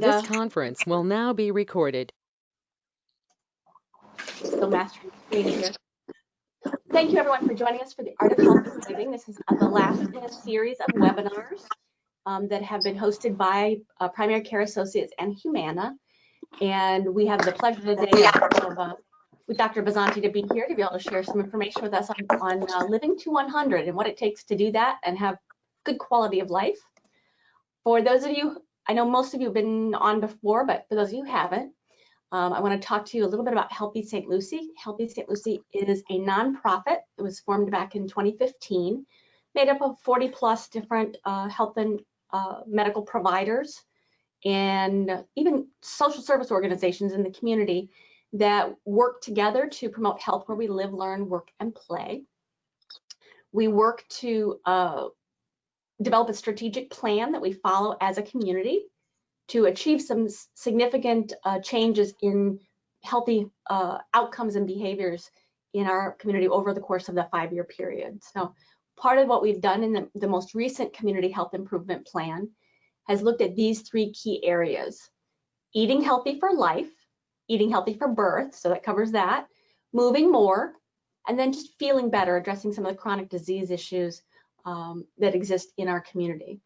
This conference will now be recorded. Still mastering the screen here. Thank you everyone for joining us for the Art of Healthy Living. This is the last in a series of webinars that have been hosted by Primary Care Associates and Humana. And we have the pleasure today of with Dr. Bizanti to be here to be able to share some information with us on living to 100 and what it takes to do that and have good quality of life. For those of you, I know most of you have been on before, but for those of you who haven't, I want to talk to you a little bit about Healthy St. Lucie. Healthy St. Lucie is a nonprofit. It was formed back in 2015, made up of 40 plus different health and medical providers and even social service organizations in the community that work together to promote health where we live, learn, work, and play. We work to develop a strategic plan that we follow as a community to achieve some significant changes in healthy outcomes and behaviors in our community over the course of the 5-year period. So part of what we've done in the most recent community health improvement plan has looked at these 3 key areas: eating healthy for life, eating healthy for birth, so that covers that, moving more, and then just feeling better, addressing some of the chronic disease issues that exist in our community.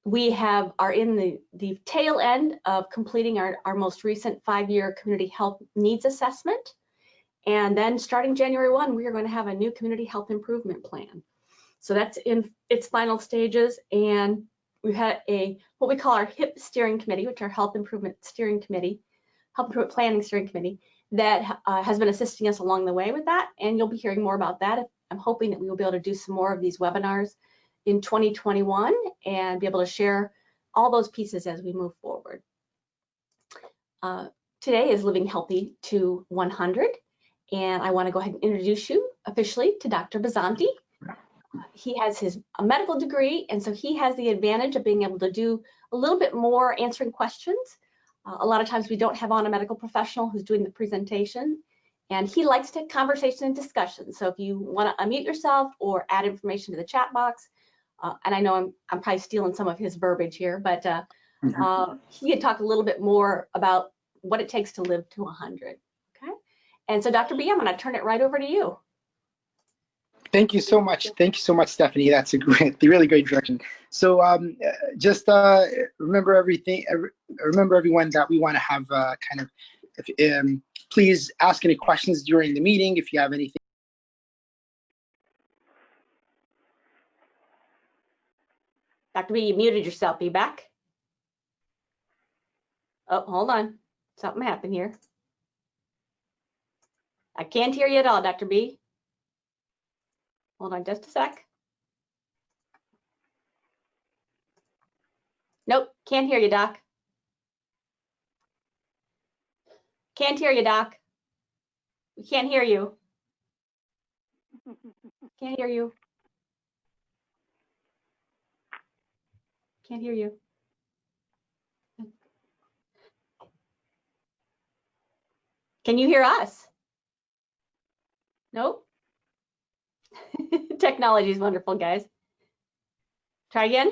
We are in the tail end of completing our most recent 5-year community health needs assessment. And then starting January 1, we are going to have a new community health improvement plan. So that's in its final stages. And we've had what we call our HIP steering committee, which are Health Improvement Steering Committee, Health Improvement Planning Steering Committee, that has been assisting us along the way with that. And you'll be hearing more about that. I'm hoping that we will be able to do some more of these webinars in 2021 and be able to share all those pieces as we move forward. Today is Living Healthy to 100, and I want to go ahead and introduce you officially to Dr. Bizanti. He has his medical degree, and so he has the advantage of being able to do a little bit more answering questions. A lot of times we don't have on a medical professional who's doing the presentation, and he likes to have conversation and discussion. So if you want to unmute yourself or add information to the chat box, and I know I'm probably stealing some of his verbiage here, but he had talked a little bit more about what it takes to live to 100. Okay, and so Dr. B, I'm going to turn it right over to you. Thank you so much. Thank you so much, Stephanie. That's a really great direction. So just remember everyone that we want to have please ask any questions during the meeting if you have anything. Dr. B, you muted yourself. Be back. Oh, hold on. Something happened here. I can't hear you at all, Dr. B. Hold on just a sec. Nope, can't hear you, Doc. Can't hear you, Doc. We can't hear you. Can't hear you. Can't hear you. Can you hear us? Nope. Technology is wonderful, guys. Try again.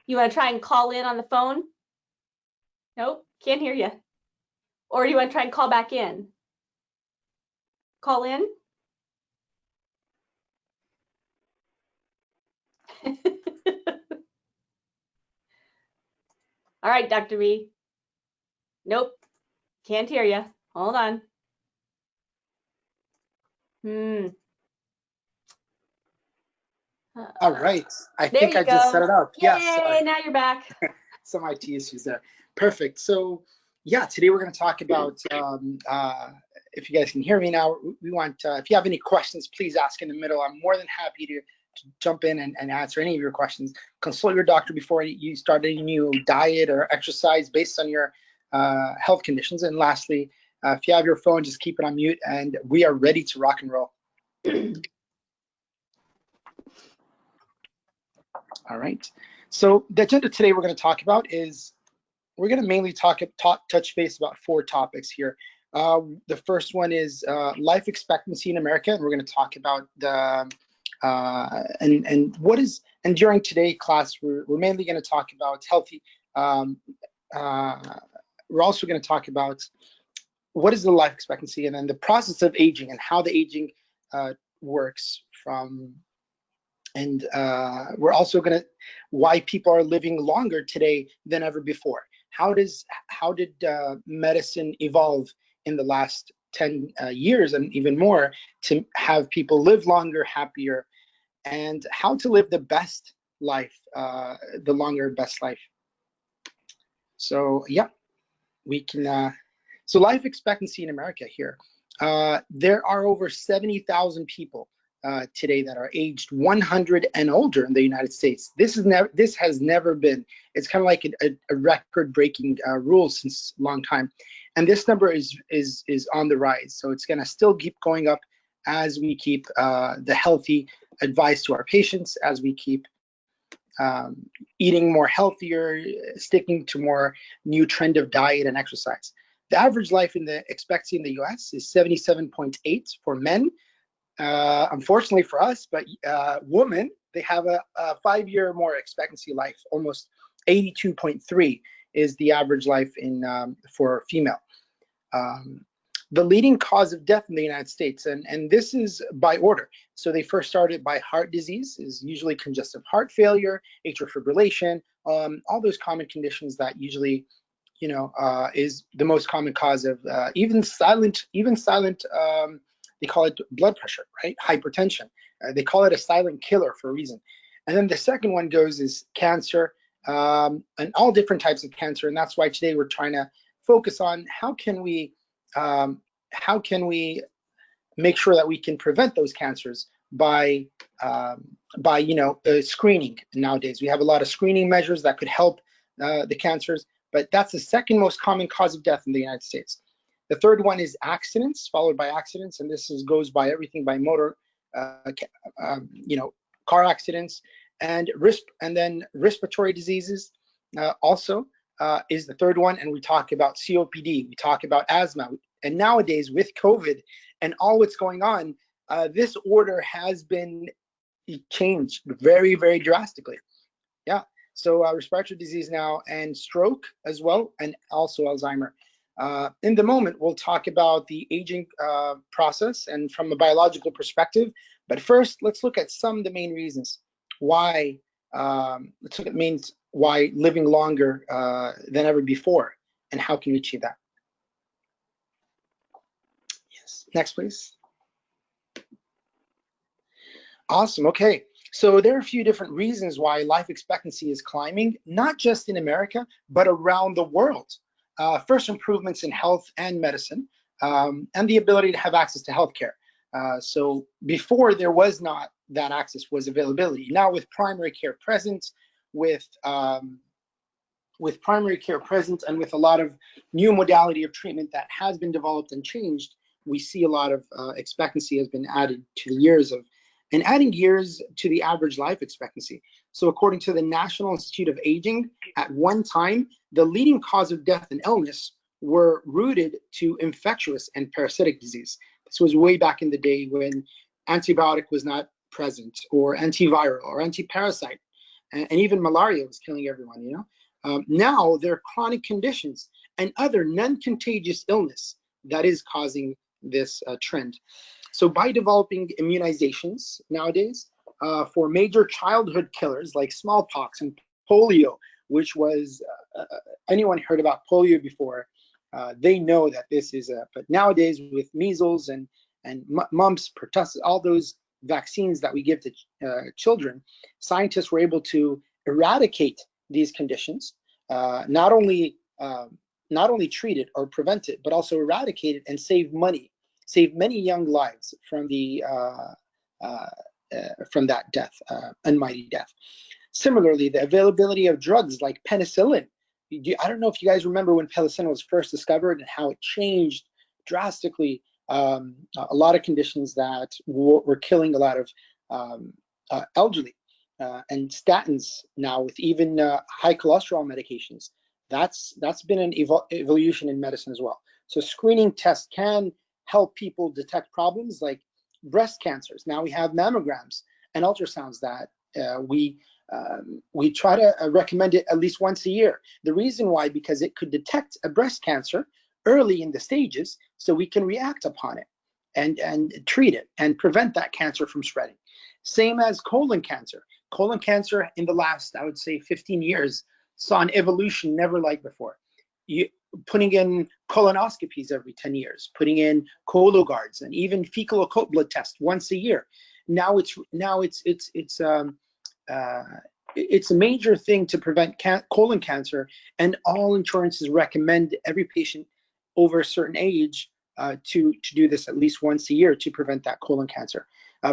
You want to try and call in on the phone? Nope, can't hear you. Or do you want to try and call back in? Call in? All right, Dr. B. Nope, can't hear you. Hold on. All right, I think I just set it up. Yay, yes, now you're back. Some IT issues there. Perfect. So yeah, today we're going to talk about, if you guys can hear me now, we want, if you have any questions, please ask in the middle. I'm more than happy to jump in and answer any of your questions. Consult your doctor before you start any new diet or exercise based on your health conditions. And lastly, if you have your phone, just keep it on mute, and we are ready to rock and roll. All right. So the agenda today we're going to talk about is, we're going to mainly touch base about 4 topics here. The first one is life expectancy in America, and we're going to talk about the And during today's class, we're mainly going to talk about healthy. We're also going to talk about what is the life expectancy, and then the process of aging and how the aging works and we're also going to why people are living longer today than ever before. How did medicine evolve in the last 10 years and even more to have people live longer, happier, and how to live the best life, the longer, best life. So yeah, we can. So life expectancy in America here, there are over 70,000 people today that are aged 100 and older in the United States. This has never been. It's kind of like a record-breaking rule since a long time, and this number is on the rise. So it's going to still keep going up as we keep the healthy advice to our patients, as we keep eating more healthier, sticking to more new trend of diet and exercise. The average life in the expectancy in the US is 77.8 for men. Unfortunately for us, but women, they have a 5-year more expectancy life. Almost 82.3 is the average life for female. The leading cause of death in the United States, and this is by order. So they first started by heart disease, is usually congestive heart failure, atrial fibrillation, all those common conditions that usually, is the most common cause of even silent. They call it blood pressure, right? Hypertension. They call it a silent killer for a reason. And then the second one is cancer, and all different types of cancer. And that's why today we're trying to focus on how can we make sure that we can prevent those cancers by screening. Nowadays we have a lot of screening measures that could help the cancers, but that's the second most common cause of death in the United States. The third one is accidents, followed by accidents, and this goes by everything by motor, car accidents, and then respiratory diseases also is the third one. And we talk about COPD, we talk about asthma, and nowadays with COVID and all what's going on, this order has been changed very, very drastically. Yeah. So respiratory disease now, and stroke as well, and also Alzheimer. In the moment, we'll talk about the aging process and from a biological perspective. But first, let's look at some of the main reasons why. Let's look at why living longer than ever before, and how can we achieve that. Yes. Next, please. Awesome. Okay. So there are a few different reasons why life expectancy is climbing, not just in America, but around the world. First, improvements in health and medicine, and the ability to have access to healthcare. So before, there was not that access, was availability. Now with primary care present, with primary care present, and with a lot of new modality of treatment that has been developed and changed, we see a lot of expectancy has been added to the years of, and adding years to the average life expectancy. So according to the National Institute of Aging, at one time, the leading cause of death and illness were rooted to infectious and parasitic disease. This was way back in the day when antibiotic was not present, or antiviral or antiparasite, and even malaria was killing everyone, now there are chronic conditions and other non-contagious illness that is causing this trend. So by developing immunizations nowadays for major childhood killers like smallpox and polio, which was, anyone heard about polio before, they know that this is but nowadays with measles and mumps, pertussis, all those vaccines that we give to children, scientists were able to eradicate these conditions, not only treat it or prevent it, but also eradicate it and save many young lives from that death, unmighty death. Similarly, the availability of drugs like penicillin. I don't know if you guys remember when penicillin was first discovered and how it changed drastically a lot of conditions that were killing a lot of elderly. And statins now, with even high cholesterol medications, that's been an evolution in medicine as well. So screening tests can help people detect problems like breast cancers. Now we have mammograms, and ultrasounds that we try to recommend it at least once a year. The reason why, because it could detect a breast cancer early in the stages, so we can react upon it and treat it and prevent that cancer from spreading. Same as colon cancer. Colon cancer in the last, I would say, 15 years saw an evolution never like before. Putting in colonoscopies every 10 years, putting in Cologuards, and even fecal occult blood test once a year. Now it's a major thing to prevent colon cancer, and all insurances recommend every patient over a certain age to do this at least once a year to prevent that colon cancer.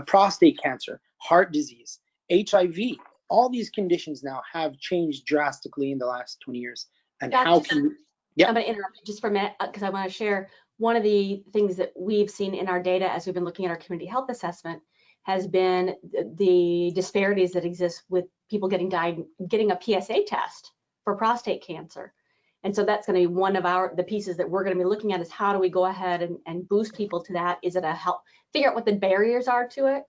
Prostate cancer, heart disease, HIV, all these conditions now have changed drastically in the last 20 years. And how can I'm going to interrupt you just for a minute because I want to share one of the things that we've seen in our data as we've been looking at our community health assessment has been the disparities that exist with people getting a PSA test for prostate cancer. And so that's going to be one of the pieces that we're going to be looking at is how do we go ahead and boost people to that? Is it a help, figure out what the barriers are to it,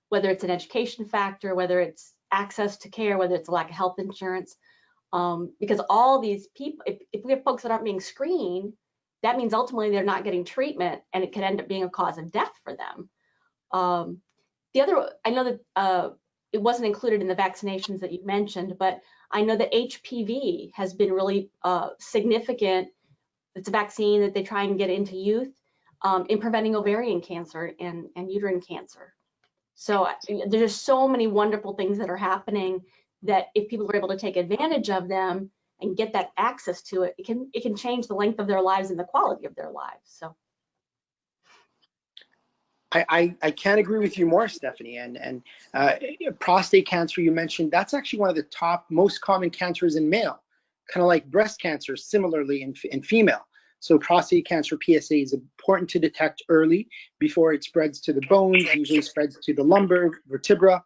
whether it's an education factor, whether it's access to care, whether it's a lack of health insurance. Because all these people, if we have folks that aren't being screened, that means ultimately they're not getting treatment and it could end up being a cause of death for them. The other, I know that it wasn't included in the vaccinations that you mentioned, but I know that HPV has been really significant. It's a vaccine that they try and get into youth in preventing ovarian cancer and uterine cancer. So there's so many wonderful things that are happening that if people are able to take advantage of them and get that access to it, it can change the length of their lives and the quality of their lives. So I can't agree with you more, Stephanie. And prostate cancer you mentioned, that's actually one of the top most common cancers in male, kind of like breast cancer, similarly in female. So prostate cancer PSA is important to detect early before it spreads to the bones, usually spreads to the lumbar, vertebra.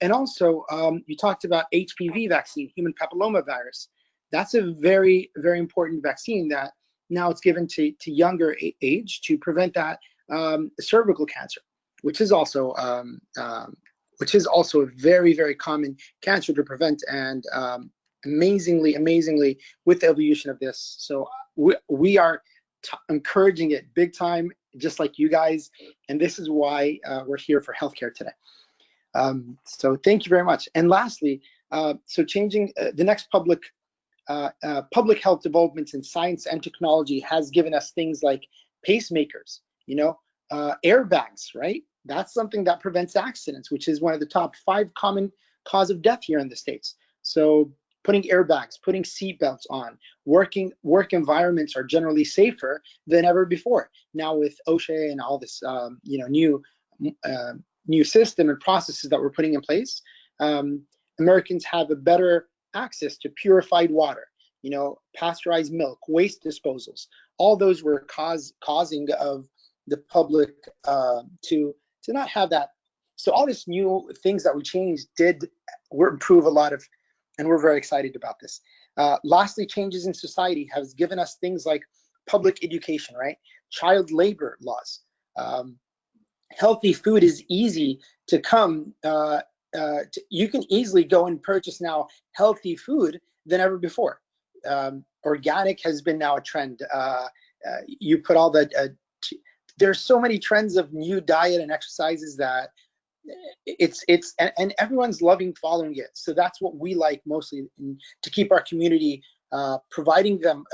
And also, you talked about HPV vaccine, human papilloma virus. That's a very, very important vaccine that now it's given to younger age to prevent that cervical cancer, which is also a very, very common cancer to prevent. And amazingly, with the evolution of this, so we are encouraging it big time, just like you guys. And this is why we're here for healthcare today. So thank you very much. And lastly, so changing the next public health developments in science and technology has given us things like pacemakers, airbags, right? That's something that prevents accidents, which is one of the top 5 common cause of death here in the States. So putting airbags, putting seat belts on, work environments are generally safer than ever before. Now with OSHA and all this, new system and processes that we're putting in place, Americans have a better access to purified water, pasteurized milk, waste disposals. All those were causing of the public to not have that. So all these new things that we changed were improve a lot of, and we're very excited about this. Lastly, changes in society has given us things like public education, right? Child labor laws. Healthy food is easy to come. You can easily go and purchase now healthy food than ever before. Organic has been now a trend. You put all the, there's so many trends of new diet and exercises that and everyone's loving following it. So that's what we like mostly to keep our community providing them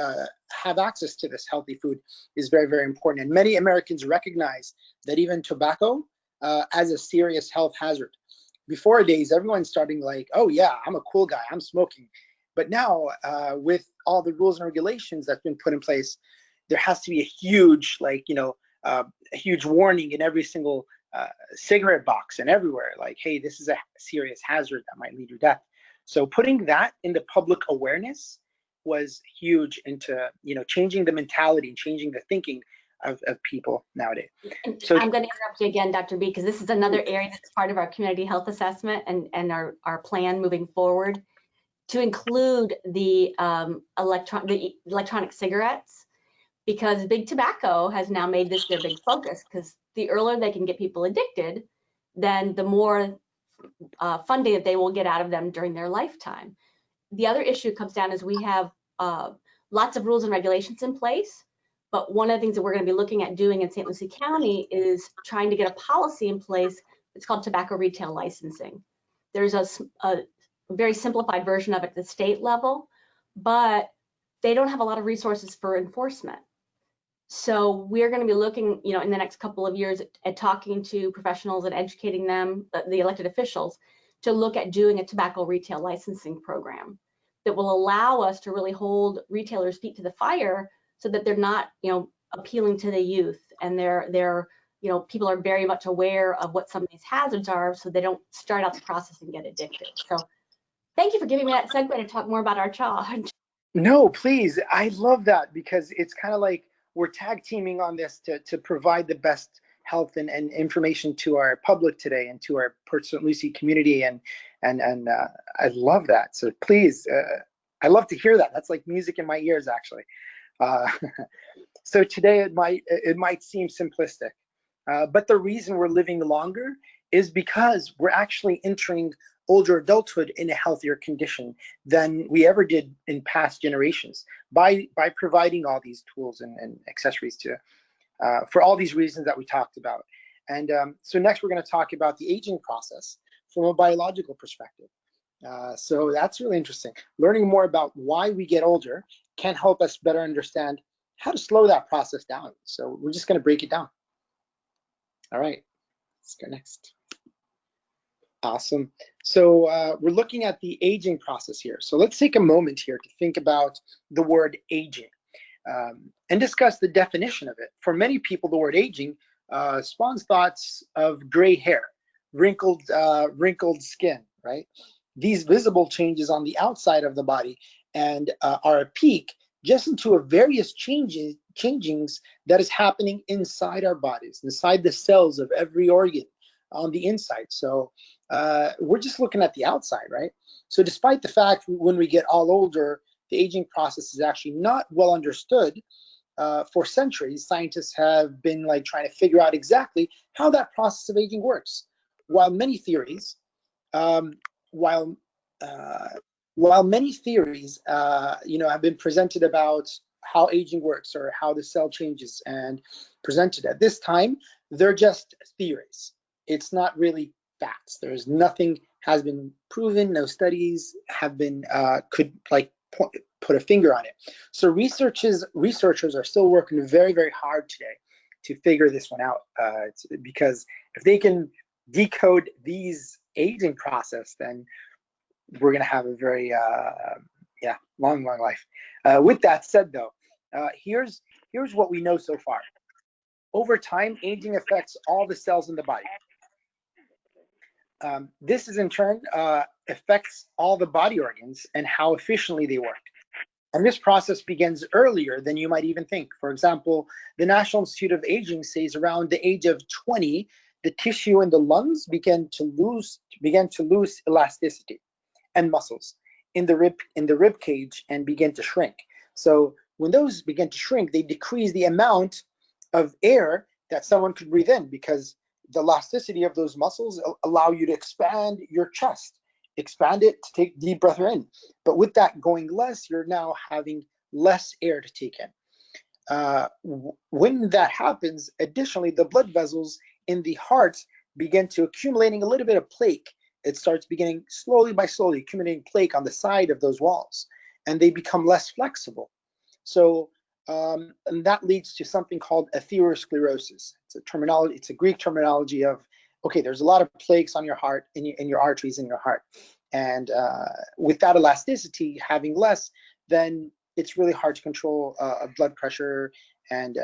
have access to this healthy food is very, very important. And many Americans recognize that even tobacco as a serious health hazard. Before days, everyone's starting like, oh yeah, I'm a cool guy, I'm smoking. But now with all the rules and regulations that's been put in place, there has to be a huge, a huge warning in every single cigarette box and everywhere, like, hey, this is a serious hazard that might lead to death. So putting that into public awareness was huge into, changing the mentality and changing the thinking of people nowadays. So I'm going to interrupt you again, Dr. B, because this is another area that's part of our community health assessment and our plan moving forward to include the electronic cigarettes, because big tobacco has now made this their big focus, because the earlier they can get people addicted, then the more funding that they will get out of them during their lifetime. The other issue comes down is we have lots of rules and regulations in place, but one of the things that we're going to be looking at doing in St. Lucie County is trying to get a policy in place. It's called tobacco retail licensing. There's a very simplified version of it at the state level, but they don't have a lot of resources for enforcement. So we're going to be looking, you know, in the next couple of years at talking to professionals and educating them, the elected officials, to look at doing a tobacco retail licensing program that will allow us to really hold retailers' feet to the fire so that they're not, you know, appealing to the youth, and they're you know, people are very much aware of what some of these hazards are, so they don't start out the process and get addicted. So thank you for giving me that segue to talk more about our charge. No, please. I love that because it's kind of like we're tag teaming on this to provide the best health and information to our public today and to our St. Lucie community. And I love that. So please, I love to hear that. That's like music in my ears, actually. So today it might seem simplistic, but the reason we're living longer is because we're actually entering older adulthood in a healthier condition than we ever did in past generations by providing all these tools and accessories to for all these reasons that we talked about. And so next we're going to talk about the aging process from a biological perspective. So that's really interesting. Learning more about why we get older can help us better understand how to slow that process down. So we're just going to break it down. All right, let's go next. Awesome. So we're looking at the aging process here. So let's take a moment here to think about the word aging and discuss the definition of it. For many people, the word aging spawns thoughts of gray hair, wrinkled skin, right? These visible changes on the outside of the body and are a peak just into a various changings that is happening inside our bodies, inside the cells of every organ on the inside. So we're just looking at the outside, right? So despite the fact when we get all older, the aging process is actually not well understood. For centuries, scientists have been like trying to figure out exactly how that process of aging works. While many theories, you know, have been presented about how aging works or how the cell changes and presented at this time, they're just theories. It's not really facts. There's nothing has been proven. No studies have been could like put a finger on it. So researchers are still working very, very hard today to figure this one out. Because if they can decode these aging process, then we're going to have a very long life. With that said, though, here's what we know so far. Over time, aging affects all the cells in the body. This is in turn affects all the body organs and how efficiently they work. And this process begins earlier than you might even think. For example, the National Institute of Aging says around the age of 20, the tissue in the lungs began to lose elasticity and muscles in the rib cage and begin to shrink. So when those begin to shrink, they decrease the amount of air that someone could breathe in, because the elasticity of those muscles allow you to expand your chest, expand it to take deep breath in. But with that going less, you're now having less air to take in. When that happens, additionally, the blood vessels in the heart begin to accumulating a little bit of plaque. It starts beginning slowly accumulating plaque on the side of those walls, and they become less flexible. So and that leads to something called atherosclerosis. It's a Greek terminology of, okay, there's a lot of plaques on your heart, in your arteries in your heart. And with that elasticity having less, then it's really hard to control blood pressure and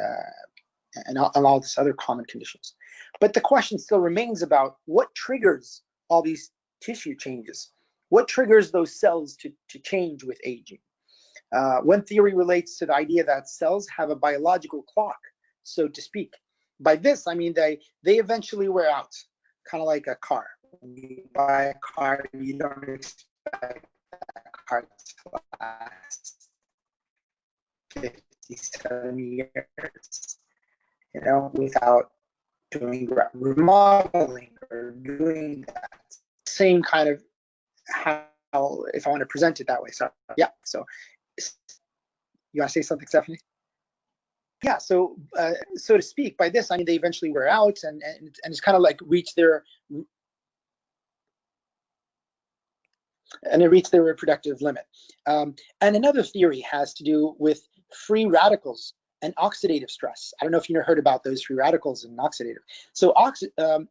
all these other common conditions. But the question still remains about what triggers all these tissue changes. What triggers those cells to change with aging? One theory relates to the idea that cells have a biological clock, so to speak. By this, I mean they eventually wear out, kind of like a car. When you buy a car, you don't expect that car to last 50, 70 years, you know, without doing remodeling or doing that. same kind of how, if I want to present it that way. So yeah, so you want to say something, Stephanie? Yeah, so so to speak, by this I mean they eventually wear out and it's kind of like reach their reproductive limit. And another theory has to do with free radicals and oxidative stress. I don't know if you heard about those free radicals and oxidative. So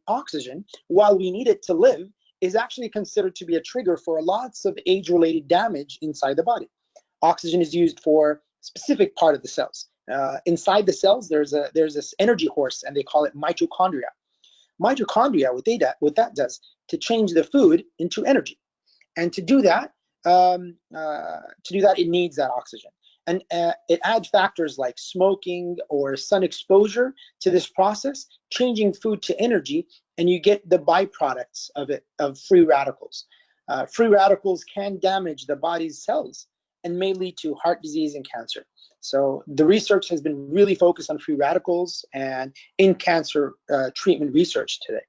oxygen, while we need it to live, is actually considered to be a trigger for lots of age-related damage inside the body. Oxygen is used for specific part of the cells. Inside the cells, there's this energy horse, and they call it mitochondria. Mitochondria, what that does to change the food into energy, and to do that, it needs that oxygen. And it adds factors like smoking or sun exposure to this process, changing food to energy, and you get the byproducts of it, of free radicals. Free radicals can damage the body's cells and may lead to heart disease and cancer. So the research has been really focused on free radicals and in cancer treatment research today.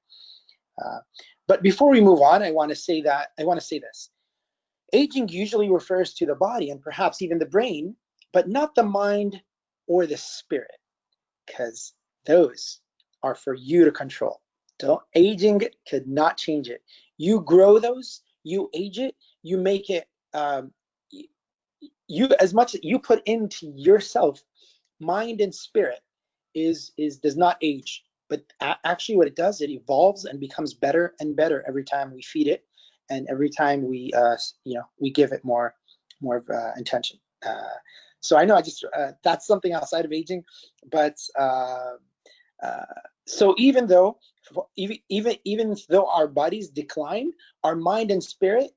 But before we move on, I want to say this. Aging usually refers to the body and perhaps even the brain, but not the mind or the spirit, because those are for you to control. Aging could not change it. You grow those, you age it, you make it, you as much as you put into yourself, mind and spirit does not age, but actually what it does, it evolves and becomes better and better every time we feed it, and every time we we give it more intention. So I know that's something outside of aging, but so even though our bodies decline, our mind and spirit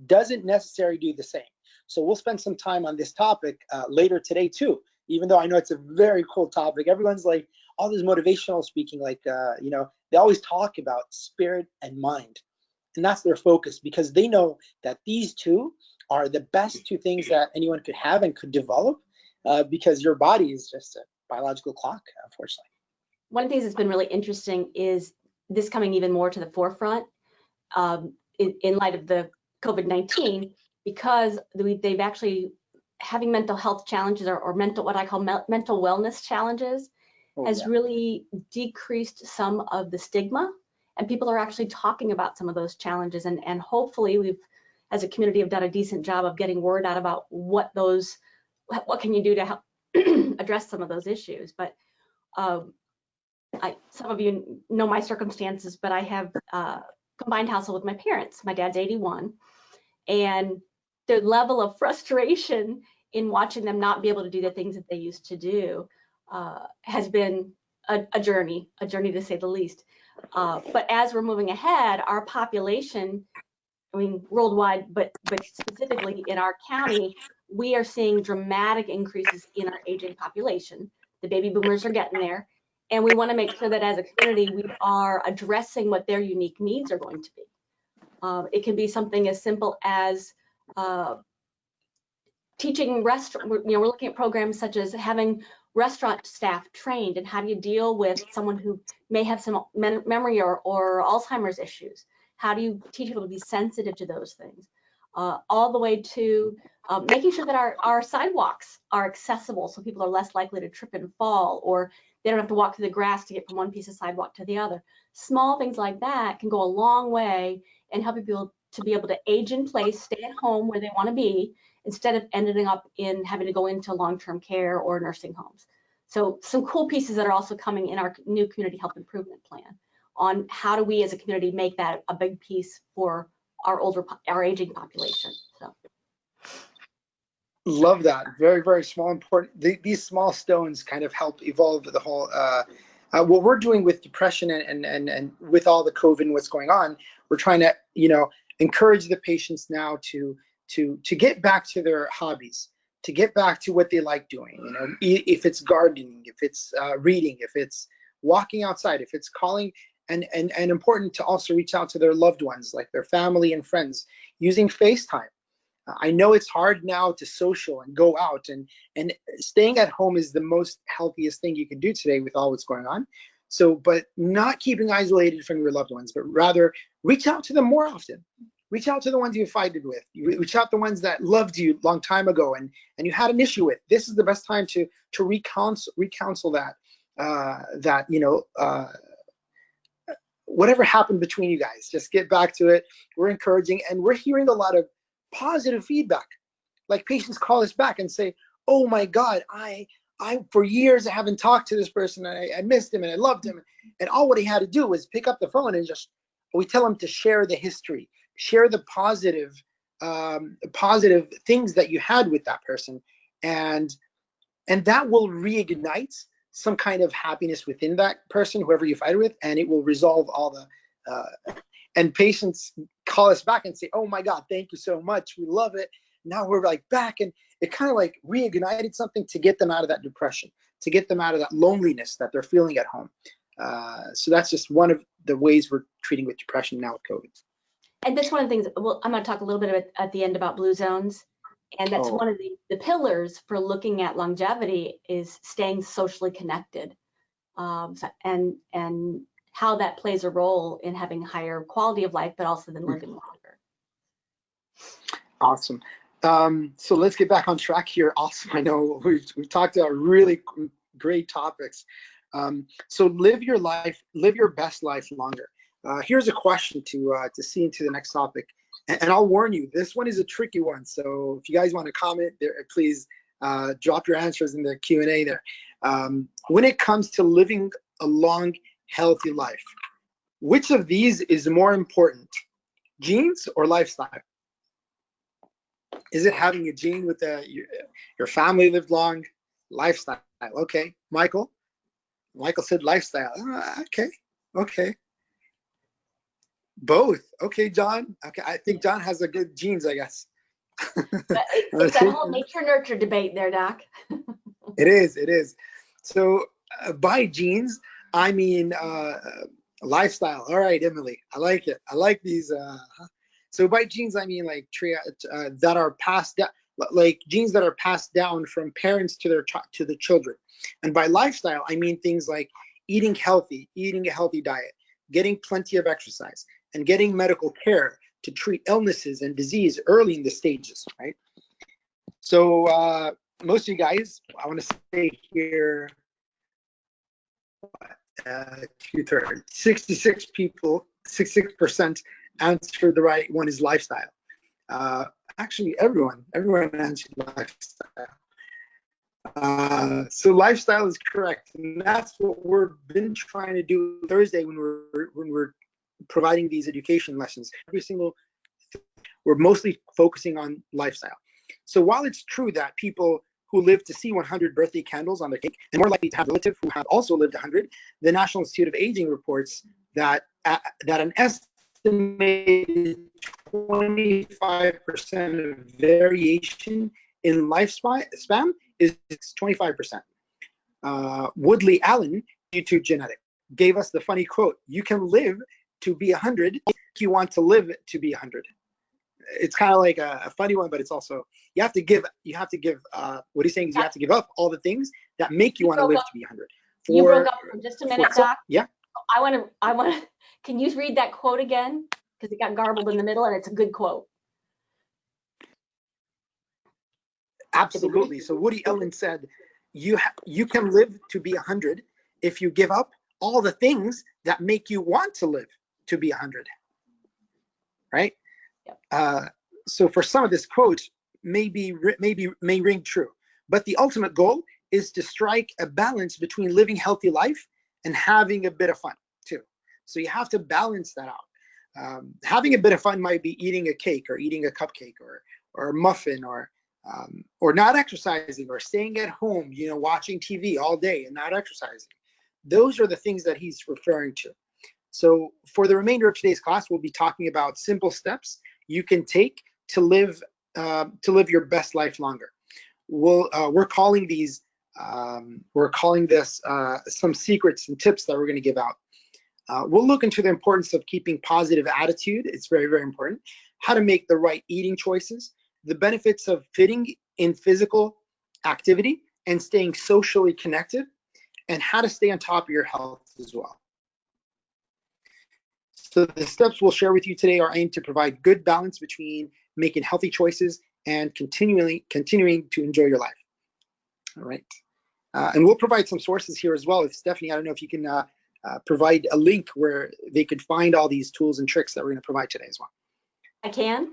doesn't necessarily do the same. So we'll spend some time on this topic later today too, even though I know it's a very cool topic. Everyone's like, all this motivational speaking, like, they always talk about spirit and mind. And that's their focus, because they know that these two are the best two things that anyone could have and could develop, because your body is just a biological clock, unfortunately. One of the things that's been really interesting is this coming even more to the forefront in light of the COVID-19, because they've actually having mental health challenges or mental, what I call mental wellness challenges, has really decreased some of the stigma, and people are actually talking about some of those challenges, and hopefully we've, as a community, have done a decent job of getting word out about what can you do to help address some of those issues. But some of you know my circumstances, but I have combined household with my parents. My dad's 81, and the level of frustration in watching them not be able to do the things that they used to do has been a journey to say the least. But as we're moving ahead, our population, I mean worldwide, but specifically in our county, we are seeing dramatic increases in our aging population. The baby boomers are getting there, and we want to make sure that as a community we are addressing what their unique needs are going to be. It can be something as simple as teaching we're looking at programs such as having restaurant staff trained, and how do you deal with someone who may have some memory or Alzheimer's issues? How do you teach people to be sensitive to those things? All the way to making sure that our sidewalks are accessible, so people are less likely to trip and fall, or they don't have to walk through the grass to get from one piece of sidewalk to the other. Small things like that can go a long way in helping people to be able to age in place, stay at home where they want to be, instead of ending up in having to go into long-term care or nursing homes. So some cool pieces that are also coming in our new community health improvement plan on how do we as a community make that a big piece for our aging population. So love that. Very, very small, important. These small stones kind of help evolve the whole, what we're doing with depression and with all the COVID and what's going on, we're trying to, encourage the patients now to get back to their hobbies, to get back to what they like doing. If it's gardening, if it's reading, if it's walking outside, if it's calling, and important to also reach out to their loved ones, like their family and friends, using FaceTime. I know it's hard now to social and go out, and staying at home is the most healthiest thing you can do today with all what's going on. So, but not keeping isolated from your loved ones, but rather reach out to them more often. Reach out to the ones you fighted with. You reach out to the ones that loved you a long time ago and you had an issue with. This is the best time to recounsel that whatever happened between you guys. Just get back to it. We're encouraging, and we're hearing a lot of positive feedback. Like patients call us back and say, "Oh my God, I for years I haven't talked to this person. I missed him and I loved him." And all what he had to do was pick up the phone and we tell him to share the history, share the positive things that you had with that person, and that will reignite some kind of happiness within that person, whoever you fight with, and it will resolve all the and patients call us back and say, "Oh my God, thank you so much. We love it. Now we're like back." And it kind of like reignited something to get them out of that depression, to get them out of that loneliness that they're feeling at home. So that's just one of the ways we're treating with depression now with COVID. And that's one of the things, well, I'm going to talk a little bit at the end about blue zones. And that's one of the pillars for looking at longevity is staying socially connected, and how that plays a role in having higher quality of life, but also then living longer. Awesome. So let's get back on track here. Awesome. I know we've talked about really great topics. So live your life, live your best life longer. Here's a question to see into the next topic. And I'll warn you, this one is a tricky one. So if you guys want to comment there, please drop your answers in the Q&A there. When it comes to living a long, healthy life, which of these is more important, genes or lifestyle? Is it having a gene with your family lived long? Lifestyle. Okay, Michael. Michael said lifestyle. Okay. Both. Okay, John. Okay, I think John has a good genes, I guess. But it's that whole nature nurture debate there, Doc. It is. So by genes, I mean lifestyle. All right, Emily, I like it. I like these. So by genes, I mean like that are passed down, like genes that are passed down from parents to the children. And by lifestyle, I mean things like eating healthy, eating a healthy diet, getting plenty of exercise, and getting medical care to treat illnesses and disease early in the stages, right? So most of you guys, I want to say here, 2/3, 66% answered the right one is lifestyle. Actually, everyone answered lifestyle. So lifestyle is correct, and that's what we've been trying to do Thursday when we're providing these education lessons. We're mostly focusing on lifestyle. So while it's true that people who live to see 100 birthday candles on their cake and more likely to have relatives who have also lived 100, the National Institute of Aging reports that an estimated 25% of variation in lifespan is 25%. Woodley Allen, YouTube genetic, gave us the funny quote: "You can live to be 100 if you want to live to be 100." It's kind of like a funny one, but it's also you have to give. What he's saying is you have to give up all the things that make you want to live to be 100. You broke up for just a minute, Doc. Yeah. I want to. Can you read that quote again? Because it got garbled in the middle, and it's a good quote. Absolutely. So Woody Allen said, "You can live to be 100 if you give up all the things that make you want to live to be 100." Right? Yep. So for some of this quote may ring true, but the ultimate goal is to strike a balance between living healthy life and having a bit of fun too. So you have to balance that out. Having a bit of fun might be eating a cake or eating a cupcake or a muffin or not exercising or staying at home, watching TV all day and not exercising. Those are the things that he's referring to. So for the remainder of today's class, we'll be talking about simple steps you can take to live your best life longer. We're calling this some secrets and tips that we're going to give out. We'll look into the importance of keeping positive attitude. It's very, very important. How to make the right eating choices, the benefits of fitting in physical activity and staying socially connected, and how to stay on top of your health as well. So the steps we'll share with you today are aimed to provide good balance between making healthy choices and continuing to enjoy your life. All right. And we'll provide some sources here as well. If Stephanie, I don't know if you can provide a link where they could find all these tools and tricks that we're going to provide today as well. I can.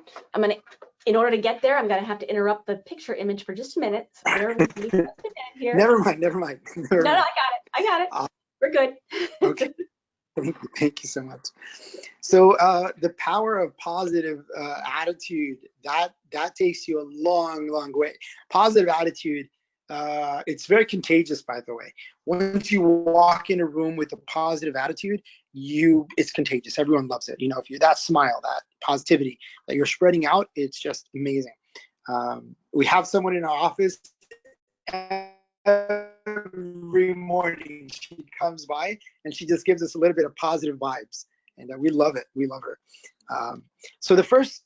In order to get there, I'm going to have to interrupt the picture image for just a minute. So bear with me just a minute here. Never mind. No, I got it. We're good. Okay. Thank you so much. So the power of positive attitude, that takes you a long, long way. Positive attitude, it's very contagious, by the way. Once you walk in a room with a positive attitude, it's contagious. Everyone loves it. You know, if you that smile, that positivity that you're spreading out, it's just amazing. We have someone in our office every morning. She comes by and she just gives us a little bit of positive vibes, and we love it. We love her. So the first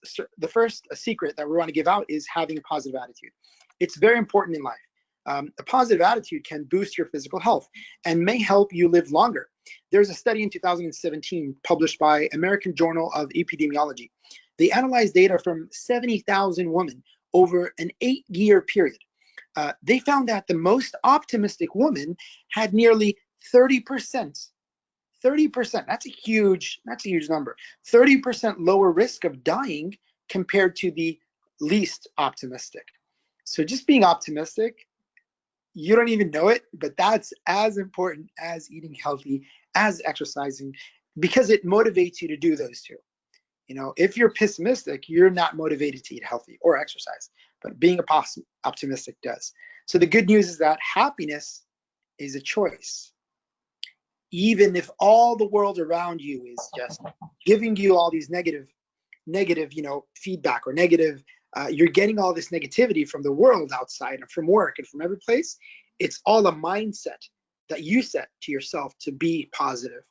secret that we want to give out is having a positive attitude. It's very important in life. A positive attitude can boost your physical health and may help you live longer. There's a study in 2017 published by American Journal of Epidemiology. They analyzed data from 70,000 women over an 8-year period. They found that the most optimistic woman had nearly 30%. 30%. That's a huge number. 30% lower risk of dying compared to the least optimistic. So just being optimistic, you don't even know it, but that's as important as eating healthy, as exercising, because it motivates you to do those two. You know, if you're pessimistic, you're not motivated to eat healthy or exercise, but being optimistic does. So the good news is that happiness is a choice. Even if all the world around you is just giving you all these negative, feedback or negative, you're getting all this negativity from the world outside and from work and from every place. It's all a mindset that you set to yourself to be positive,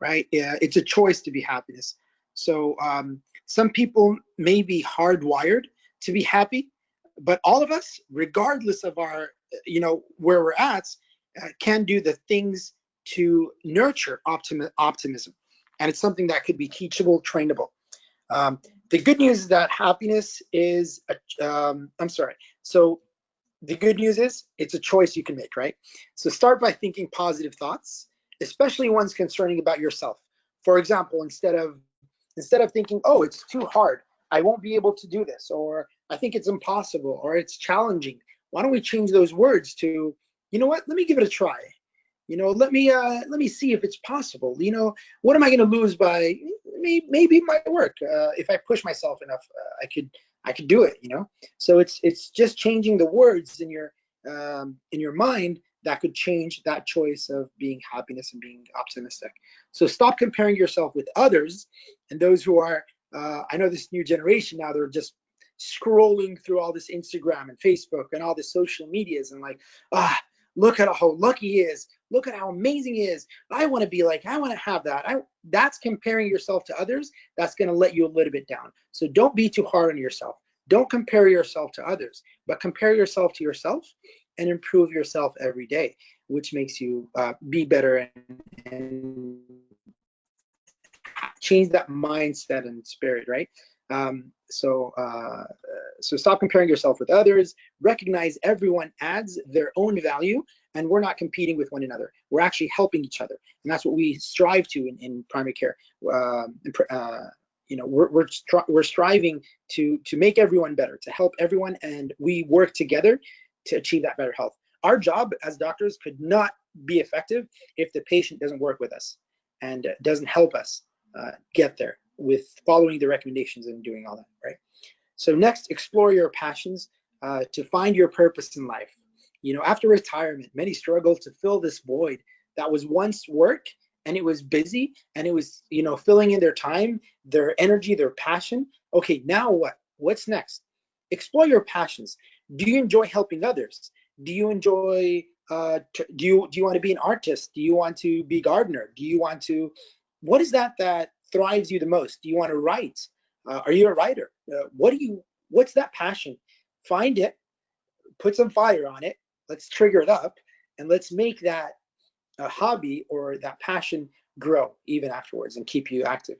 right? It's a choice to be happiness. So some people may be hardwired to be happy, but all of us, regardless of our, where we're at, can do the things to nurture optimism. And it's something that could be teachable, trainable. The good news is that happiness is, So the good news is it's a choice you can make, right? So start by thinking positive thoughts, especially ones concerning about yourself. For example, instead of thinking, oh, it's too hard, I won't be able to do this, or I think it's impossible, or it's challenging. Why don't we change those words to, you know what, let me give it a try. Let me see if it's possible. What am I going to lose by maybe my work? If I push myself enough, I could do it. So it's just changing the words in your mind that could change that choice of being happiness and being optimistic. So stop comparing yourself with others and those who are. I know this new generation now, they're just scrolling through all this Instagram and Facebook and all the social medias and like, look at how lucky he is. Look at how amazing he is. I want to be like, I want to have that. That's comparing yourself to others. That's going to let you a little bit down. So don't be too hard on yourself. Don't compare yourself to others, but compare yourself to yourself and improve yourself every day, which makes you be better and change that mindset and spirit, right? So stop comparing yourself with others. Recognize everyone adds their own value, and we're not competing with one another. We're actually helping each other, and that's what we strive to in primary care. We're striving to make everyone better, to help everyone, and we work together to achieve that better health. Our job as doctors could not be effective if the patient doesn't work with us and doesn't help us get there with following the recommendations and doing all that, right? So next, explore your passions to find your purpose in life. After retirement, many struggle to fill this void that was once work, and it was busy, and it was, filling in their time, their energy, their passion. Okay, now what? What's next? Explore your passions. Do you enjoy helping others? Do you enjoy, do you want to be an artist? Do you want to be a gardener? What is that thrives you the most? Do you want to write? Are you a writer? What's that passion? Find it, put some fire on it, let's trigger it up, and let's make that hobby or that passion grow even afterwards and keep you active.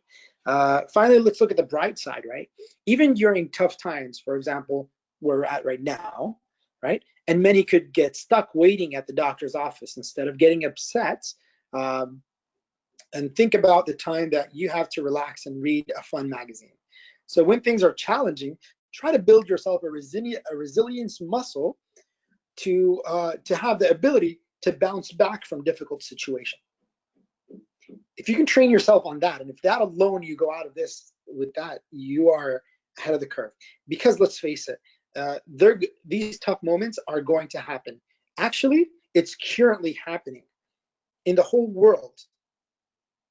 Finally, let's look at the bright side, right? Even during tough times, for example, where we're at right now, right? And many could get stuck waiting at the doctor's office instead of getting upset. And think about the time that you have to relax and read a fun magazine. So when things are challenging, try to build yourself a resilience muscle to have the ability to bounce back from difficult situation. If you can train yourself on that, and if that alone you go out of this with that, you are ahead of the curve. Because let's face it, these tough moments are going to happen. Actually, it's currently happening in the whole world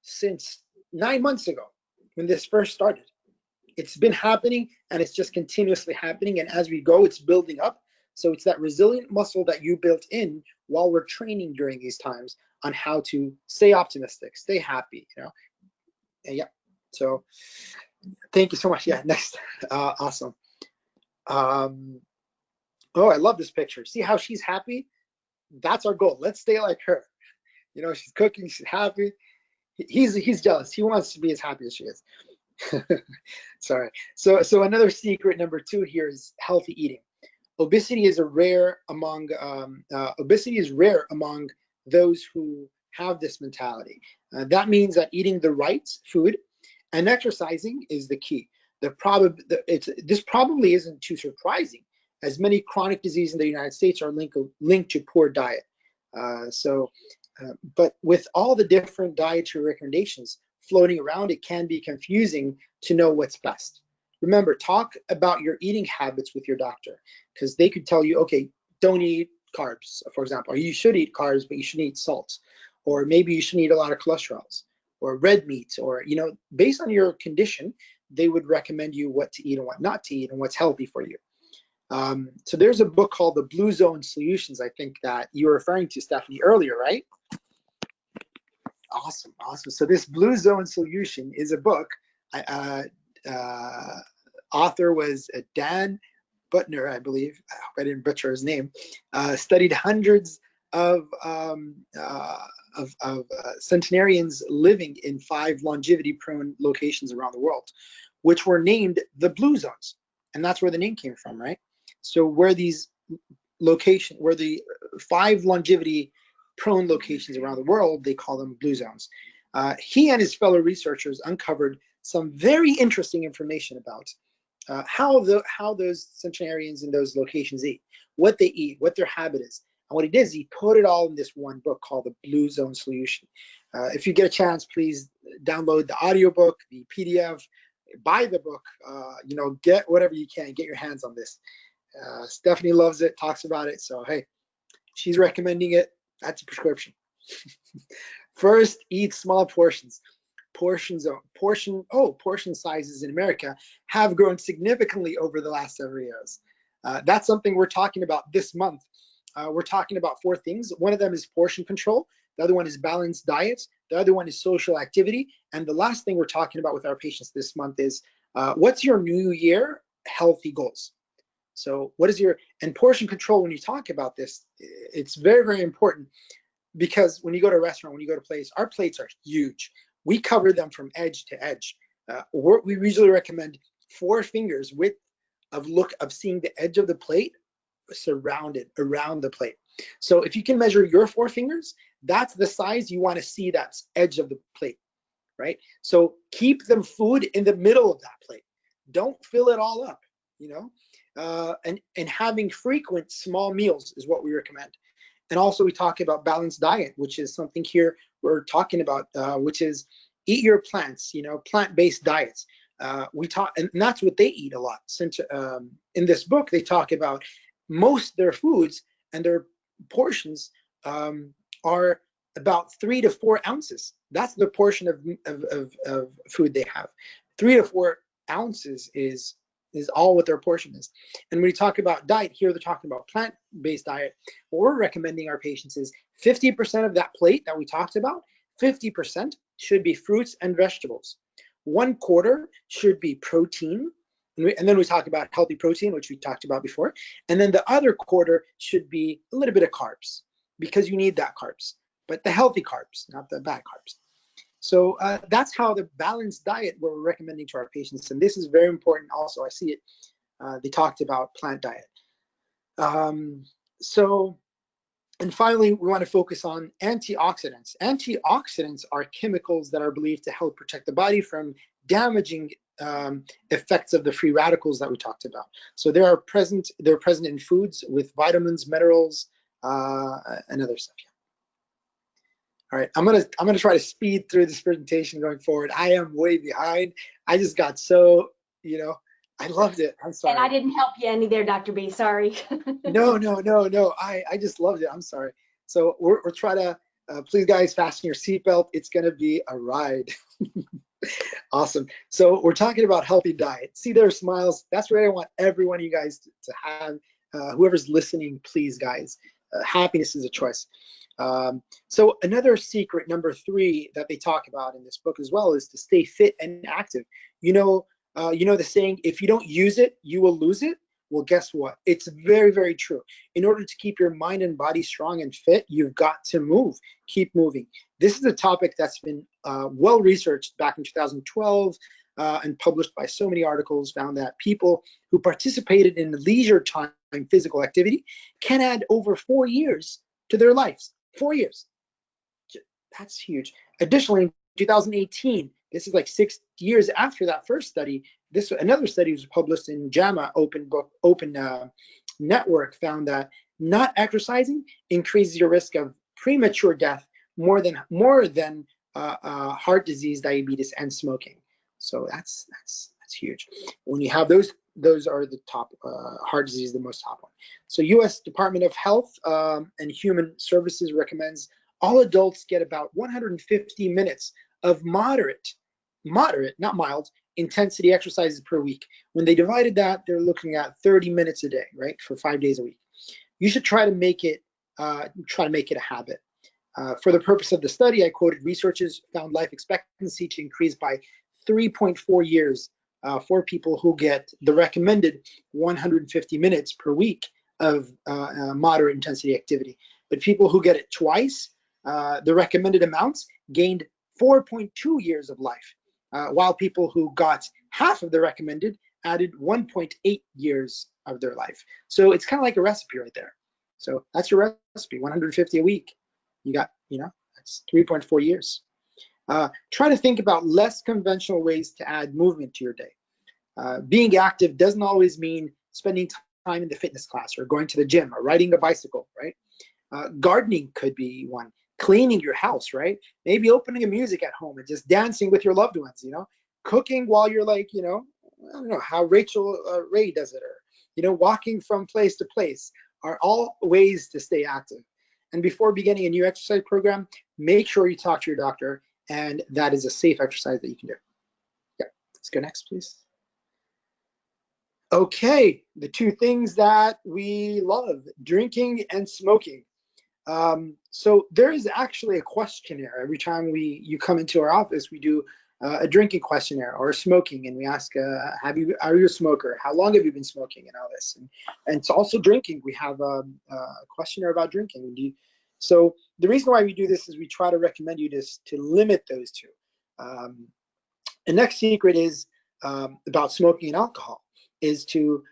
since 9 months ago when this first started. It's been happening, and it's just continuously happening, and as we go, it's building up. So it's that resilient muscle that you built in while we're training during these times on how to stay optimistic, stay happy, you know. And yeah, so thank you so much. Yeah, next. Awesome. Oh, I love this picture. See how she's happy? That's our goal. Let's stay like her. You know, she's cooking, she's happy. He's jealous. He wants to be as happy as she is. Sorry. So another secret, number 2 here, is healthy eating. Obesity is rare among those who have this mentality. That means that eating the right food and exercising is the key. This probably isn't too surprising, as many chronic diseases in the United States are linked to poor diet. But with all the different dietary recommendations floating around, it can be confusing to know what's best. Remember, talk about your eating habits with your doctor, because they could tell you, okay, don't eat carbs, for example, or you should eat carbs, but you shouldn't eat salt, or maybe you shouldn't eat a lot of cholesterols or red meat, or, you know, based on your condition, they would recommend you what to eat and what not to eat and what's healthy for you. So there's a book called The Blue Zone Solutions, I think that you were referring to, Stephanie, earlier, right? Awesome. So this Blue Zone Solution is a book. Author was Dan Butner, I believe. I hope I didn't butcher his name. Studied hundreds of centenarians living in 5 longevity-prone locations around the world, which were named the Blue Zones, and that's where the name came from, right? So where the 5 longevity-prone locations around the world, they call them Blue Zones. He and his fellow researchers uncovered some very interesting information about how those centenarians in those locations eat, what they eat, what their habit is. And what he did is he put it all in this one book called The Blue Zone Solution. If you get a chance, please download the audiobook, the PDF, buy the book, you know, get whatever you can, get your hands on this. Stephanie loves it, talks about it, so hey, she's recommending it. That's a prescription. First, eat small portions. Portion sizes in America have grown significantly over the last several years. That's something we're talking about this month. We're talking about 4 things. One of them is portion control. The other one is balanced diet. The other one is social activity. And the last thing we're talking about with our patients this month is what's your New Year healthy goals? So what is and portion control, when you talk about this, it's very, very important, because when you go to a restaurant, when you go to a place, our plates are huge. We cover them from edge to edge. We usually recommend 4 fingers width of seeing the edge of the plate surrounded around the plate. So if you can measure your 4 fingers, that's the size you want to see that edge of the plate, right? So keep the food in the middle of that plate. Don't fill it all up, you know? And having frequent small meals is what we recommend. And also we talk about balanced diet, which is something here we're talking about, which is eat your plants, you know, plant-based diets. And that's what they eat a lot. Since in this book, they talk about most of their foods and their portions are about 3 to 4 ounces. That's the portion of food they have. 3 to 4 ounces is all what their portion is. And when we talk about diet here, they're talking about plant-based diet. What we're recommending our patients is 50% of that plate that we talked about, 50% should be fruits and vegetables. 1/4 should be protein. And then we talk about healthy protein, which we talked about before. And then the other 1/4 should be a little bit of carbs, because you need that carbs. but the healthy carbs, not the bad carbs. So that's how the balanced diet we're recommending to our patients. And this is very important also. I see it. They talked about plant diet. And finally, we want to focus on antioxidants. Antioxidants are chemicals that are believed to help protect the body from damaging effects of the free radicals that we talked about. So they're present in foods with vitamins, minerals, and other stuff. All right, I'm gonna try to speed through this presentation going forward. I am way behind. I just got so, I loved it. I'm sorry. And I didn't help you any there, Dr. B. Sorry. No. I just loved it. I'm sorry. So we're trying to, please guys, fasten your seatbelt. It's gonna be a ride. Awesome. So we're talking about healthy diet. See their smiles. That's what I want every one of you guys to have. Whoever's listening, please, guys. Happiness is a choice. So another secret, number 3, that they talk about in this book as well is to stay fit and active. You know the saying, if you don't use it, you will lose it. Well, guess what? It's very, very true. In order to keep your mind and body strong and fit, you've got to move. Keep moving. This is a topic that's been well researched back in 2012 and published by so many articles, found that people who participated in leisure time physical activity can add over 4 years to their lives. 4 years. That's huge. Additionally, in 2018, this is like 6 years after that first study, another study was published in JAMA Open Network, found that not exercising increases your risk of premature death more than heart disease, diabetes, and smoking. So that's huge. When you have those are the top. Heart disease, the most top one. So U.S. Department of Health and Human Services recommends all adults get about 150 minutes of moderate, not mild, intensity exercises per week. When they divided that, they're looking at 30 minutes a day, right, for 5 days a week. You should try to make it a habit. For the purpose of the study, I quoted researchers found life expectancy to increase by 3.4 years for people who get the recommended 150 minutes per week of moderate intensity activity. But people who get it twice, the recommended amounts, gained 4.2 years of life, while people who got half of the recommended added 1.8 years of their life. So it's kind of like a recipe right there. So that's your recipe, 150 a week. You got, that's 3.4 years. Try to think about less conventional ways to add movement to your day. Being active doesn't always mean spending time in the fitness class or going to the gym or riding a bicycle, right? Gardening could be one. Cleaning your house, right? Maybe opening a music at home and just dancing with your loved ones, Cooking while you're like, I don't know how Rachel Ray does it, or, walking from place to place are all ways to stay active. And before beginning a new exercise program, make sure you talk to your doctor, and that is a safe exercise that you can do. Yeah, let's go next, please. Okay, the 2 things that we love, drinking and smoking. So there is actually a questionnaire. Every time you come into our office, we do a drinking questionnaire or smoking, and we ask, are you a smoker? How long have you been smoking, and all this? And it's also drinking. We have a questionnaire about drinking. So the reason why we do this is we try to recommend you to limit those 2. The next secret is about smoking and alcohol, is to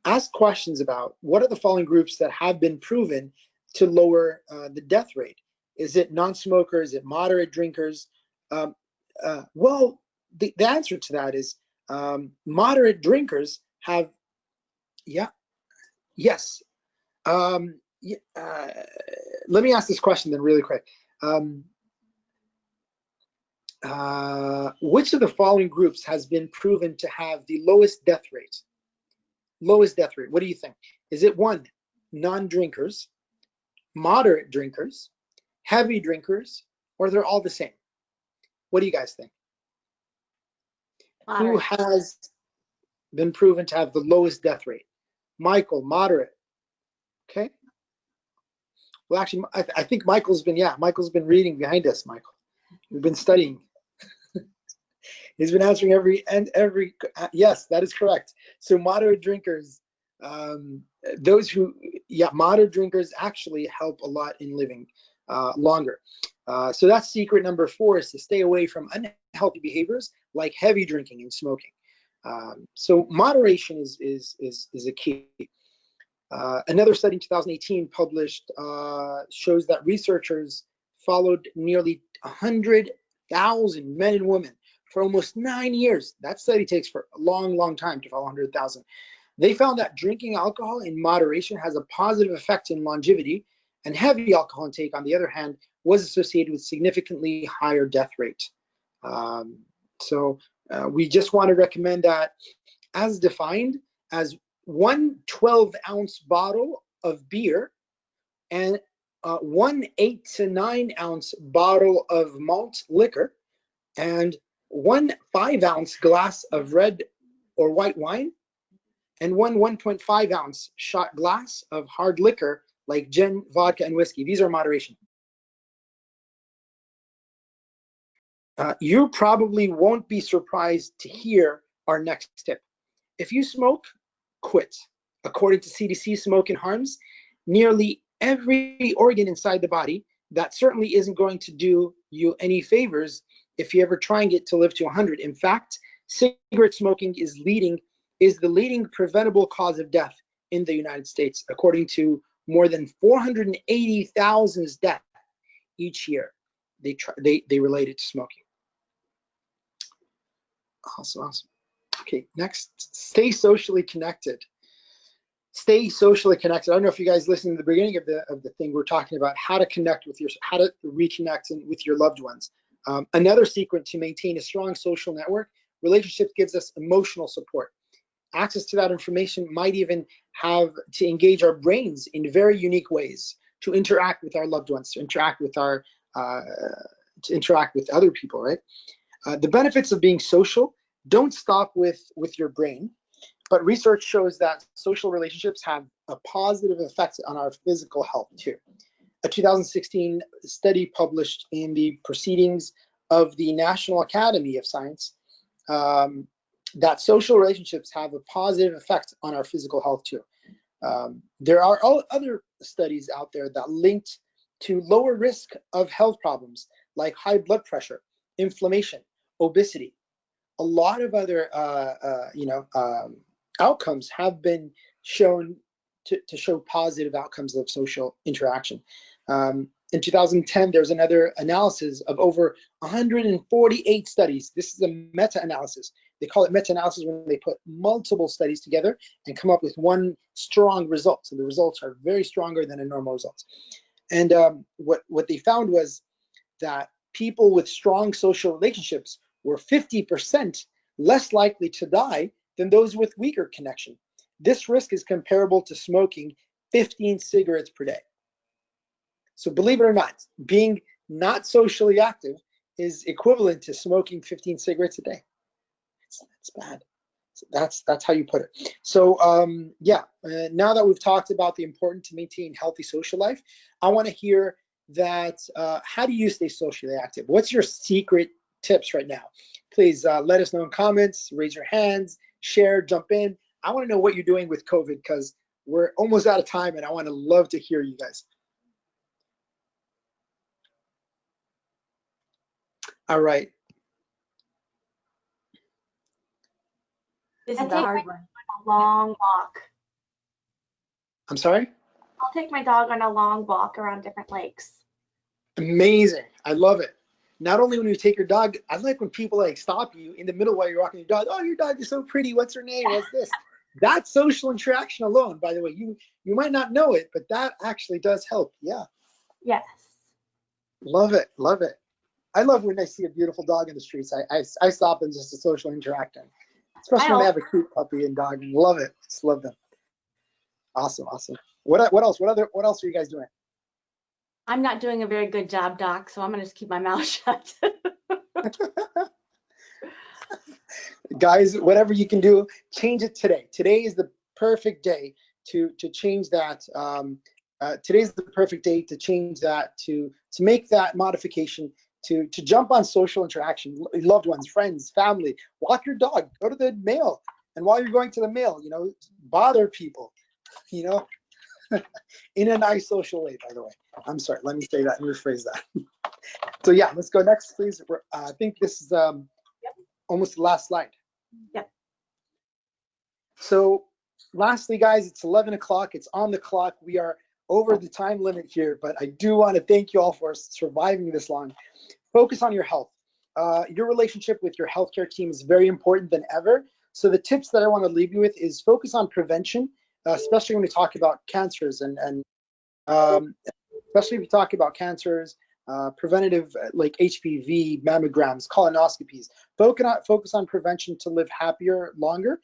ask questions about what are the following groups that have been proven to lower the death rate. Is it non-smokers? Is it moderate drinkers? Well, the answer to that is moderate drinkers have, yes. Let me ask this question then really quick. Which of the following groups has been proven to have the lowest death rate? Lowest death rate, what do you think? Is it 1, non-drinkers, moderate drinkers, heavy drinkers, or they're all the same? What do you guys think? Moderate. Who has been proven to have the lowest death rate? Michael, moderate. Okay. Well, actually, I think Michael's been reading behind us, Michael. We've been studying. He's been answering every, yes, that is correct. So moderate drinkers, moderate drinkers actually help a lot in living. longer. So that's secret number 4, is to stay away from unhealthy behaviors like heavy drinking and smoking. So moderation is a key. Another study in 2018 published shows that researchers followed nearly 100,000 men and women for almost 9 years. That study takes for a long, long time to follow 100,000. They found that drinking alcohol in moderation has a positive effect in longevity, and heavy alcohol intake, on the other hand, was associated with significantly higher death rate. So we just want to recommend that, as defined, as 1 12-ounce bottle of beer and 1 8 to 9 ounce bottle of malt liquor and 1 5-ounce glass of red or white wine and 1 1.5 ounce shot glass of hard liquor like gin, vodka, and whiskey. These are moderation. You probably won't be surprised to hear our next tip. If you smoke, quit. According to CDC Smoke and Harms, nearly every organ inside the body, that certainly isn't going to do you any favors if you're ever trying it to live to 100. In fact, cigarette smoking is the leading preventable cause of death in the United States, according to more than 480,000 deaths each year. They relate it to smoking. Awesome. Okay, next, stay socially connected. Stay socially connected. I don't know if you guys listened to the beginning of the thing. We're talking about how to reconnect with your loved ones. Another secret to maintain a strong social network: relationship gives us emotional support. Access to that information might even have to engage our brains in very unique ways to interact with our loved ones, to interact with other people, right? The benefits of being social don't stop with your brain, but research shows that social relationships have a positive effect on our physical health too. A 2016 study published in the Proceedings of the National Academy of Science that social relationships have a positive effect on our physical health too. There are other studies out there that linked to lower risk of health problems like high blood pressure, inflammation, obesity. A lot of other outcomes have been shown to show positive outcomes of social interaction. In 2010, there's another analysis of over 148 studies. This is a meta-analysis. They call it meta-analysis when they put multiple studies together and come up with one strong result. So the results are very stronger than a normal result. And what they found was that people with strong social relationships were 50% less likely to die than those with weaker connection. This risk is comparable to smoking 15 cigarettes per day. So believe it or not, being not socially active is equivalent to smoking 15 cigarettes a day. It's bad. So that's how you put it. So now that we've talked about the importance to maintain healthy social life, I want to hear that how do you stay socially active? What's your secret tips right now? Please let us know in comments, raise your hands, share, jump in. I want to know what you're doing with COVID because we're almost out of time and I want to love to hear you guys. All right. This is the hard one. A long walk. I'm sorry? I'll take my dog on a long walk around different lakes. Amazing. I love it. Not only when you take your dog, I like when people like stop you in the middle while you're walking your dog. Oh, your dog is so pretty. What's her name? What's this? That's social interaction alone, by the way. You might not know it, but that actually does help. Yeah. Yes. Love it. Love it. I love when I see a beautiful dog in the streets. I stop and just to social interact, especially when they have a cute puppy and dog. Love it. Just love them. Awesome. Awesome. What else? What else are you guys doing? I'm not doing a very good job, Doc, so I'm going to just keep my mouth shut. Guys, whatever you can do, change it today. Today is the perfect day to change that. Today's the perfect day to change that, to make that modification, to jump on social interaction, loved ones, friends, family. Walk your dog, go to the mail, and while you're going to the mail, bother people, in a nice social way, by the way. I'm sorry, let me say that and rephrase that. So yeah, let's go next, please. I think this is almost the last slide. Yep. So lastly, guys, it's 11 o'clock. It's on the clock. We are over the time limit here, but I do want to thank you all for surviving this long. Focus on your health. Your relationship with your healthcare team is very important than ever. So the tips that I want to leave you with is focus on prevention, especially when we talk about cancers and especially if you talk about cancers, preventative like HPV, mammograms, colonoscopies. Focus on prevention to live happier longer.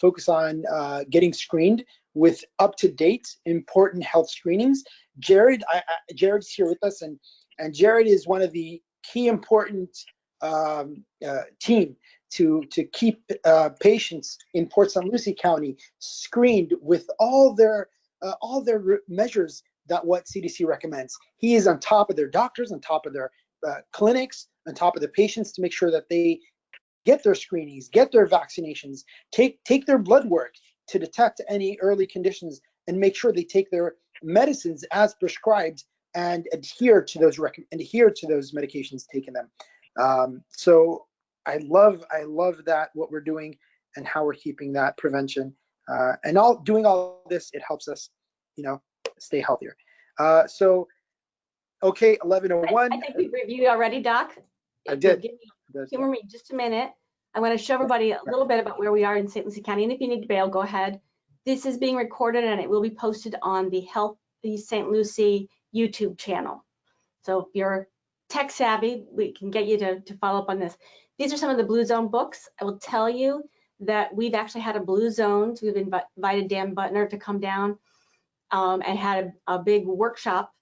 Focus on getting screened with up-to-date important health screenings. Jared's here with us, and Jared is one of the key important team to keep patients in Port St. Lucie County screened with all their measures that what CDC recommends. He is on top of their doctors, on top of their clinics, on top of the patients to make sure that they get their screenings, get their vaccinations, take their blood work to detect any early conditions, and make sure they take their medicines as prescribed and adhere to those medications, taking them. So I love that what we're doing and how we're keeping that prevention and doing all this. It helps us, stay healthier. So okay, 11:01. I think we've reviewed already, Doc. I did. Humor me just a minute. I want to show everybody a little bit about where we are in St. Lucie County, and if you need to bail, go ahead. This is being recorded and it will be posted on the Healthy St. Lucie YouTube channel. So if you're tech savvy, we can get you to follow up on this. These are some of the Blue Zone books. I will tell you that we've actually had a Blue Zone. So we've invited Dan Butner to come down and had a big workshop.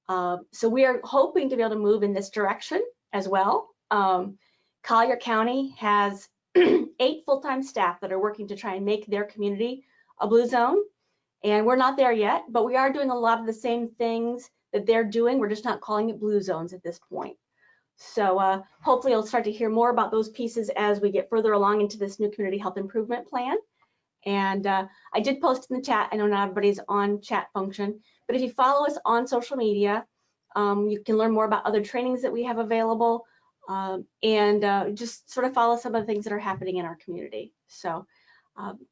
So we are hoping to be able to move in this direction as well. Collier County has 8 full-time staff that are working to try and make their community a Blue Zone. And we're not there yet, but we are doing a lot of the same things that they're doing. We're just not calling it Blue Zones at this point. So hopefully you'll start to hear more about those pieces as we get further along into this new community health improvement plan. And I did post in the chat. I know not everybody's on chat function, but if you follow us on social media, you can learn more about other trainings that we have available and just sort of follow some of the things that are happening in our community. So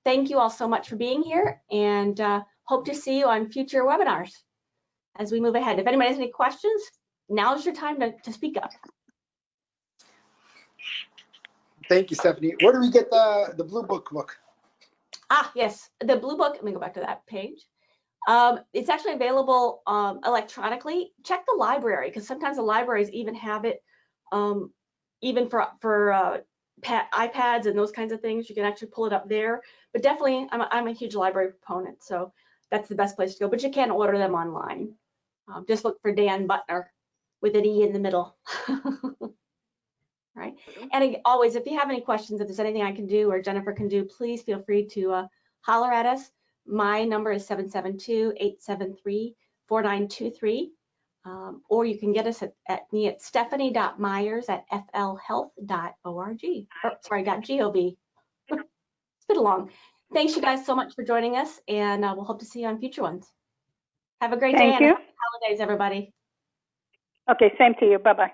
thank you all so much for being here, and hope to see you on future webinars as we move ahead. If anybody has any questions, now's your time to speak up. Thank you, Stephanie. Where do we get the Blue Book? Ah, yes, the Blue Book. Let me go back to that page. It's actually available electronically. Check the library, because sometimes the libraries even have it, even for iPads and those kinds of things. You can actually pull it up there. But definitely, I'm a huge library proponent, so that's the best place to go. But you can order them online. Just look for Dan Butner with an E in the middle. Right. And always, if you have any questions, if there's anything I can do or Jennifer can do, please feel free to holler at us. My number is 772-873-4923. Or you can get us at me at stephanie.myers@flhealth.org. Oh, sorry, .gov. It's been long. Thanks you guys so much for joining us, and we'll hope to see you on future ones. Have a great day and happy holidays, everybody. Okay, same to you. Bye-bye.